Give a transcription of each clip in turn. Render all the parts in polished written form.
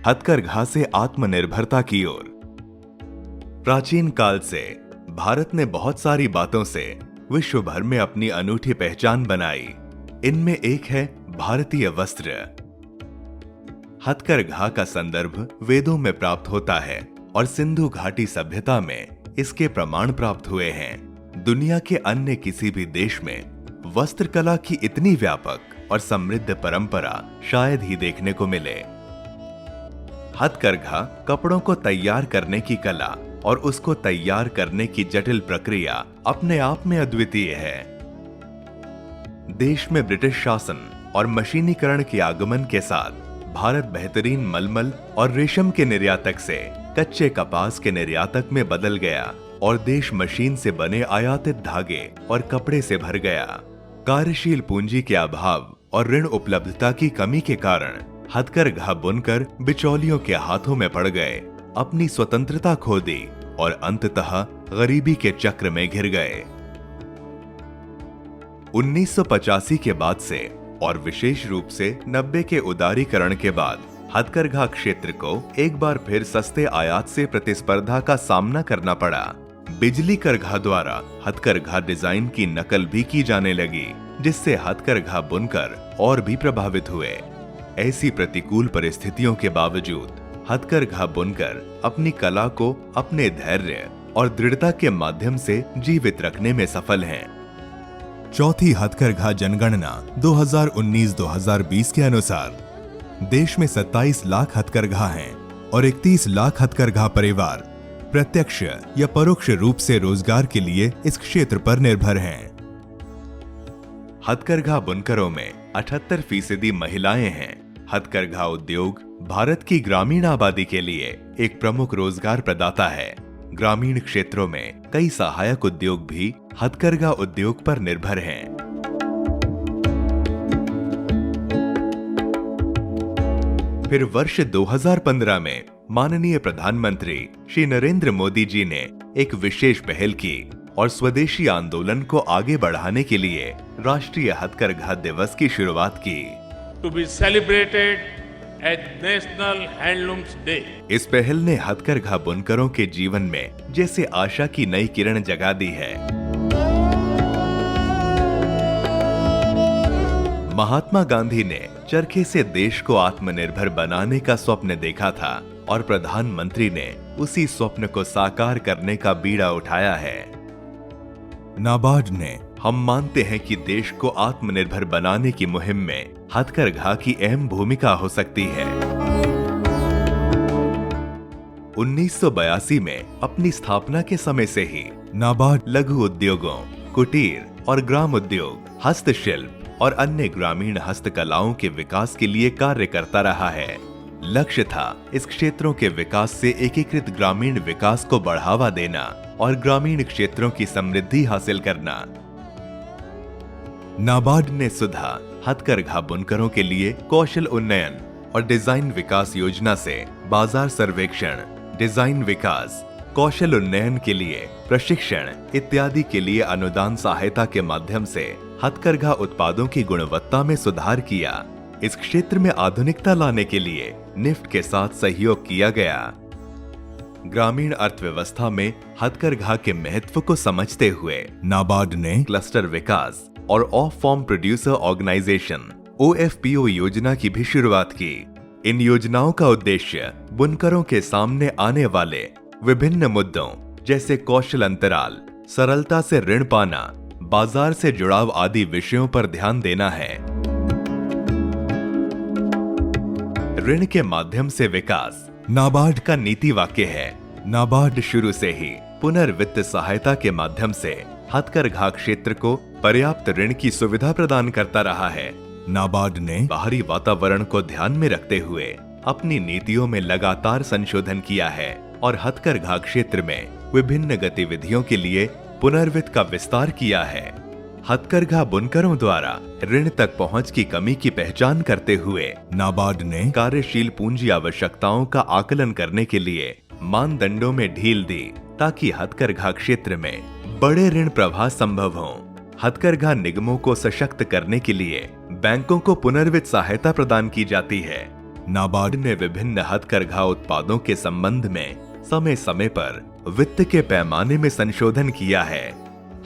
हथकरघा से आत्मनिर्भरता की ओर। प्राचीन काल से भारत ने बहुत सारी बातों से विश्व भर में अपनी अनूठी पहचान बनाई। इनमें एक है भारतीय वस्त्र। हथकरघा का संदर्भ वेदों में प्राप्त होता है और सिंधु घाटी सभ्यता में इसके प्रमाण प्राप्त हुए हैं। दुनिया के अन्य किसी भी देश में वस्त्र कला की इतनी व्यापक और समृद्ध परंपरा शायद ही देखने को मिले। हथकरघा कपड़ों को तैयार करने की कला और उसको तैयार करने की जटिल प्रक्रिया अपने आप में अद्वितीय है। देश में ब्रिटिश शासन और मशीनीकरण के आगमन के साथ भारत बेहतरीन मलमल और रेशम के निर्यातक से कच्चे कपास के निर्यातक में बदल गया और देश मशीन से बने आयातित धागे और कपड़े से भर गया। कार्यशील पूंजी के अभाव और ऋण उपलब्धता की कमी के कारण हथकरघा बुनकर बिचौलियों के हाथों में पड़ गए, अपनी स्वतंत्रता खो दी और अंततः गरीबी के चक्र में घिर गए। 1985 के बाद से और विशेष रूप से 90 के उदारीकरण के बाद हथकरघा क्षेत्र को एक बार फिर सस्ते आयात से प्रतिस्पर्धा का सामना करना पड़ा। बिजली करघा द्वारा हथकरघा डिजाइन की नकल भी की जाने लगी, जिससे हथकरघा बुनकर और भी प्रभावित हुए। ऐसी प्रतिकूल परिस्थितियों के बावजूद हथकरघा बुनकर अपनी कला को अपने धैर्य और दृढ़ता के माध्यम से जीवित रखने में सफल हैं। चौथी हथकरघा जनगणना 2019-2020 के अनुसार देश में 27 लाख हथकरघा हैं और 31 लाख हथकरघा परिवार प्रत्यक्ष या परोक्ष रूप से रोजगार के लिए इस क्षेत्र पर निर्भर हैं। हथकरघा बुनकरों में 78% महिलाएं हैं। हथकरघा उद्योग भारत की ग्रामीण आबादी के लिए एक प्रमुख रोजगार प्रदाता है। ग्रामीण क्षेत्रों में कई सहायक उद्योग भी हथकरघा उद्योग पर निर्भर हैं। फिर वर्ष 2015 में माननीय प्रधानमंत्री श्री नरेंद्र मोदी जी ने एक विशेष पहल की और स्वदेशी आंदोलन को आगे बढ़ाने के लिए राष्ट्रीय हथकरघा दिवस की शुरुआत की। To be celebrated as national handlooms day. इस पहल ने हथकरघा बुनकरों के जीवन में जैसे आशा की नई किरण जगा दी है। महात्मा गांधी ने चरखे से देश को आत्मनिर्भर बनाने का स्वप्न देखा था और प्रधानमंत्री ने उसी स्वप्न को साकार करने का बीड़ा उठाया है। नाबार्ड ने हम मानते हैं कि देश को आत्मनिर्भर बनाने की मुहिम में हथकरघा की अहम भूमिका हो सकती है। 1982 में अपनी स्थापना के समय से ही नाबार्ड लघु उद्योगों, कुटीर और ग्राम उद्योग, हस्तशिल्प और अन्य ग्रामीण हस्तकलाओं के विकास के लिए कार्य करता रहा है। लक्ष्य था इस क्षेत्रों के विकास से एकीकृत ग्रामीण विकास को बढ़ावा देना और ग्रामीण क्षेत्रों की समृद्धि हासिल करना। नाबार्ड ने सुधा हथकरघा बुनकरों के लिए कौशल उन्नयन और डिजाइन विकास योजना से बाजार सर्वेक्षण, डिजाइन विकास, कौशल उन्नयन के लिए प्रशिक्षण इत्यादि के लिए अनुदान सहायता के माध्यम से हथकरघा उत्पादों की गुणवत्ता में सुधार किया। इस क्षेत्र में आधुनिकता लाने के लिए निफ्ट के साथ सहयोग किया गया। ग्रामीण अर्थव्यवस्था में हथकरघा के महत्व को समझते हुए नाबार्ड ने क्लस्टर विकास और off farm producer organisation OFPO योजना की भी शुरुआत की। इन योजनाओं का उद्देश्य बुनकरों के सामने आने वाले विभिन्न मुद्दों जैसे कौशल अंतराल, सरलता से ऋण पाना, बाजार से जुड़ाव आदि विषयों पर ध्यान देना है। ऋण के माध्यम से विकास नाबार्ड का नीति वाक्य है। नाबार्ड शुरू से ही पुनर्वित्त सहायता के माध्यम से हथकरघा क्षेत्र को पर्याप्त ऋण की सुविधा प्रदान करता रहा है। नाबार्ड ने बाहरी वातावरण को ध्यान में रखते हुए अपनी नीतियों में लगातार संशोधन किया है और हथकरघा क्षेत्र में विभिन्न गतिविधियों के लिए पुनर्वित्त का विस्तार किया है। हथकरघा बुनकरों द्वारा ऋण तक पहुंच की कमी की पहचान करते हुए नाबार्ड ने कार्यशील पूंजी आवश्यकताओं का आकलन करने के लिए मानदंडों में ढील दी ताकि हथकरघा क्षेत्र में बड़े ऋण प्रवाह संभव हो। हथकरघा निगमों को सशक्त करने के लिए बैंकों को पुनर्वित्त सहायता प्रदान की जाती है। नाबार्ड ने विभिन्न हथकरघा उत्पादों के संबंध में समय समय पर वित्त के पैमाने में संशोधन किया है।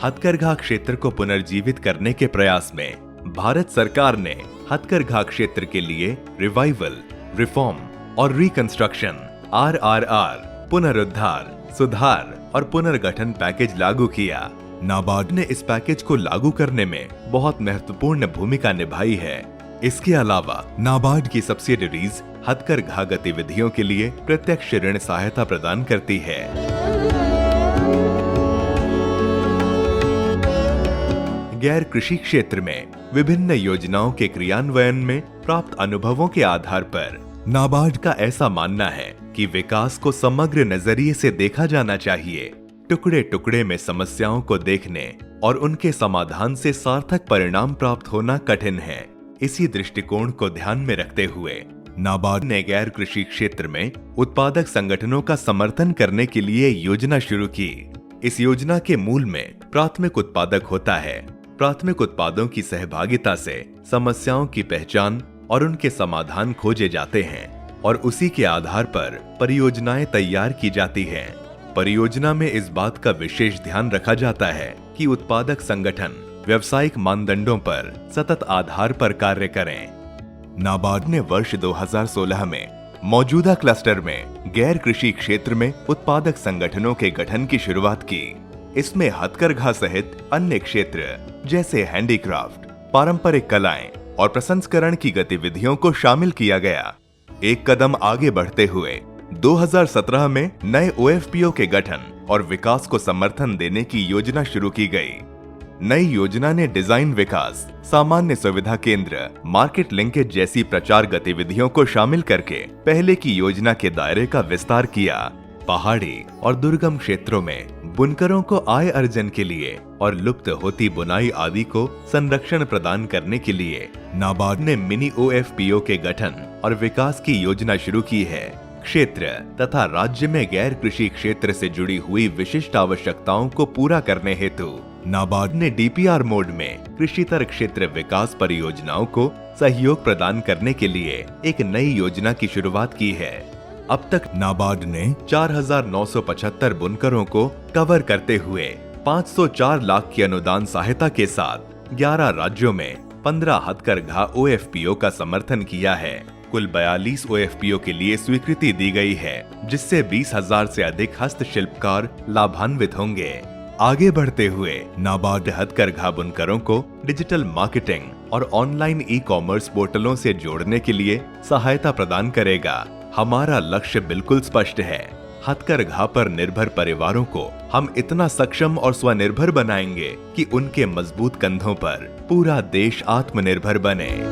हथकरघा क्षेत्र को पुनर्जीवित करने के प्रयास में भारत सरकार ने हथकरघा क्षेत्र के लिए रिवाइवल, रिफॉर्म और रिकंस्ट्रक्शन RRR पुनरुद्धार, सुधार और पुनर्गठन पैकेज लागू किया। नाबार्ड ने इस पैकेज को लागू करने में बहुत महत्वपूर्ण भूमिका निभाई है। इसके अलावा नाबार्ड की सब्सिडरीज हथकरघा गतिविधियों के लिए प्रत्यक्ष ऋण सहायता प्रदान करती है। गैर कृषि क्षेत्र में विभिन्न योजनाओं के क्रियान्वयन में प्राप्त अनुभवों के आधार पर नाबार्ड का ऐसा मानना है कि विकास को समग्र नजरिए से देखा जाना चाहिए। टुकड़े टुकड़े में समस्याओं को देखने और उनके समाधान से सार्थक परिणाम प्राप्त होना कठिन है। इसी दृष्टिकोण को ध्यान में रखते हुए नाबार्ड ने गैर कृषि क्षेत्र में उत्पादक संगठनों का समर्थन करने के लिए योजना शुरू की। इस योजना के मूल में प्राथमिक उत्पादक होता है। प्राथमिक उत्पादों की सहभागिता से समस्याओं की पहचान और उनके समाधान खोजे जाते हैं और उसी के आधार पर परियोजनाएं तैयार की जाती हैं। परियोजना में इस बात का विशेष ध्यान रखा जाता है कि उत्पादक संगठन व्यावसायिक मानदंडों पर सतत आधार पर कार्य करें। नाबार्ड ने वर्ष 2016 में मौजूदा क्लस्टर में गैर कृषि क्षेत्र में उत्पादक संगठनों के गठन की शुरुआत की। इसमें हथकरघा सहित अन्य क्षेत्र जैसे हैंडीक्राफ्ट, पारंपरिक कलाएं और प्रसंस्करण की गतिविधियों को शामिल किया गया। एक कदम आगे बढ़ते हुए 2017 में नए OFPO के गठन और विकास को समर्थन देने की योजना शुरू की गई। नई योजना ने डिजाइन विकास, सामान्य सुविधा केंद्र, मार्केट लिंकेज जैसी प्रचार गतिविधियों को शामिल करके पहले की योजना के दायरे का विस्तार किया। पहाड़ी और दुर्गम क्षेत्रों में बुनकरों को आय अर्जन के लिए और लुप्त होती बुनाई आदि को संरक्षण प्रदान करने के लिए नाबार्ड ने मिनी OFPO के गठन और विकास की योजना शुरू की है। क्षेत्र तथा राज्य में गैर कृषि क्षेत्र से जुड़ी हुई विशिष्ट आवश्यकताओं को पूरा करने हेतु नाबार्ड ने DPR मोड में कृषितर क्षेत्र विकास परियोजनाओं को सहयोग प्रदान करने के लिए एक नई योजना की शुरुआत की है। अब तक नाबार्ड ने 4,975 बुनकरों को कवर करते हुए 504 लाख की अनुदान सहायता के साथ 11 राज्यों में 15 हथकरघा OFPO का समर्थन किया है। कुल 42 OFPO के लिए स्वीकृति दी गई है, जिससे 20,000 से अधिक हस्तशिल्पकार लाभान्वित होंगे। आगे बढ़ते हुए नाबार्ड हथकरघा बुनकरों को डिजिटल मार्केटिंग और ऑनलाइन ई-कॉमर्स पोर्टलों से जोड़ने के लिए सहायता प्रदान करेगा। हमारा लक्ष्य बिल्कुल स्पष्ट है। हथकरघा पर निर्भर परिवारों को हम इतना सक्षम और स्वनिर्भर बनाएंगे कि उनके मजबूत कंधों पर पूरा देश आत्मनिर्भर बने।